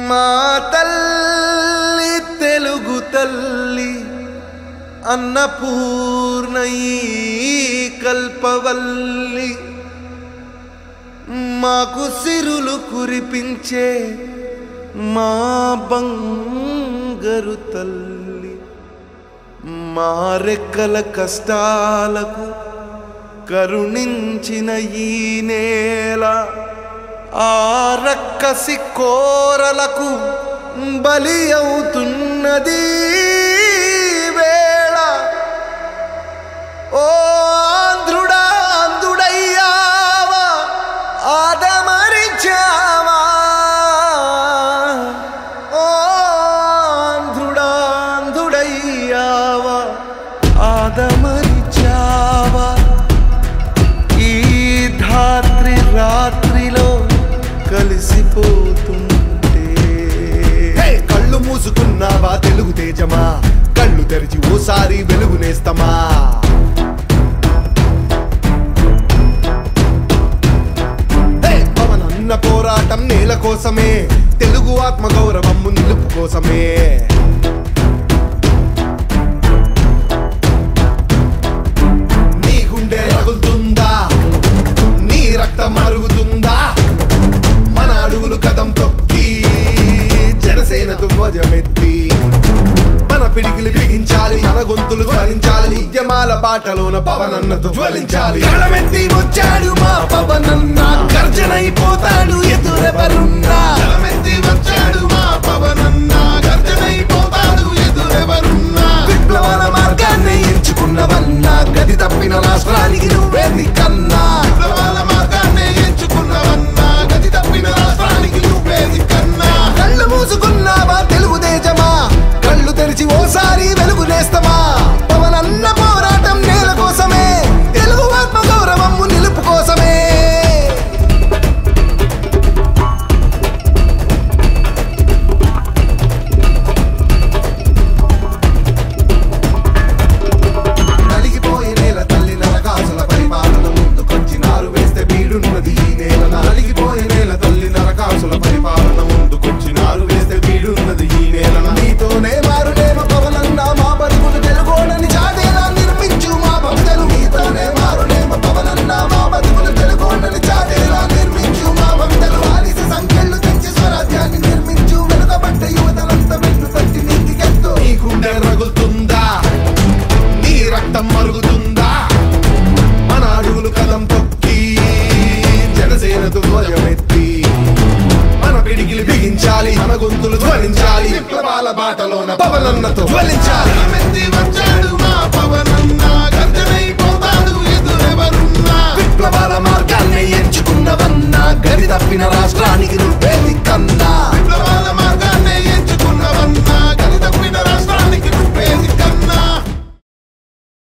మా తల్లి తెలుగు తల్లి అన్నపూర్ణయి కల్పవల్లి మాకు సిరులు కురిపించే మా బంగారు తల్లి మా రెక్కల కష్టాలకు కరుణించిన ఈ నేల ఆ రక్కసి కోరలకు బలి అవుతున్నది వేళ ఓ ఆంధ్రుడా ఆంధ్రుడయ్యావా ఆదమరిచావా ఓ ఆంధ్రుడా ఆంధ్రుడయ్యావా ఆదమరిచావా ఈ ధాత్రి రాత్రిలో కలిసిపోతుంటే కళ్ళు మూసుకున్నావా తెలుగు తేజమా కళ్ళు తెరిచి ఓసారి వెలుగునేస్తమా పవనన్న పోరాటం నేల కోసమే తెలుగు ఆత్మ గౌరవము నిలుపు కోసమే నీ గుండె రగులుతుందా నీ రక్తం మరుగుతుందా మన అడుగులు కదం తొక్కి జనసేనకు ధ్వజమెత్తి మన పిడికిలు బిగించాలి మన గొంతులు ధ్వనించాలి ఉద్యమాల బాటలోన పవనన్నతో జ్వలించాలి కళమెత్తి వచ్చాడు మా పవనన్న గర్జనైపోతాడు ఎదురెవరున్నా కళమెత్తి వచ్చాడు మా పవనన్న గర్జనైపోతాడు ఎదురెవరున్నా విప్లవాల మార్గాన్ని ఎంచుకున్నవన్నా గది తప్పిన రాష్ట్రానికి నువ్వే కన్నా విప్లవాల మార్గాన్ని ఎంచుకున్నవన్నా గది తప్పిన రాష్ట్రానికి నువ్వే కన్నా కళ్ళు మూసుకున్నావా తెలుగు దేశమా కళ్ళు తెరిచి ఓసారి వెలుగునేస్తమా పవనన్న పోరాటం నేల కోసమే తెలుగు ఆత్మ గౌరవము నిలుపు కోసమే నలిగిపోయే నేల తల్లి నరకాసుల పరిపాలన ముందుకొచ్చినారు వేస్తే బీడున్నది ఈ నేల నలిగిపోయే నేల తల్లి నరకాసుల పరిపాలన ముందుకొచ్చినారు వేస్తే బీడున్నది ఈ నేల నీతోనే మారునేమ పవనన్న మా బతుకులు తెలుగోడని చాటేలా నిర్మించు మా భక్తులు నీతోనే మారునేమ పవనన్న మా బతుకులు తెలుగోడని చాటేలా నిర్మించు మా భక్తులు ఆలిసి సంఖ్యలు తెచ్చి స్వరాజ్యాన్ని నిర్మించు వెనుకబడ్డ యువతలంతా వెన్ను తట్టి నీతికెత్తు నీ గుండె రగులుతుందా నీ రక్తం మరుగుతుందా మన అడుగులు కదం తొక్కి జనసేనతో ధ్వజమెత్తి మన పిడికిలు బిగించాలి మన గొంతులు ధ్వనించాలి విప్లవాల బాటలోన పవనన్నతో జ్వలించాలి వచ్చాడు మా పవనన్న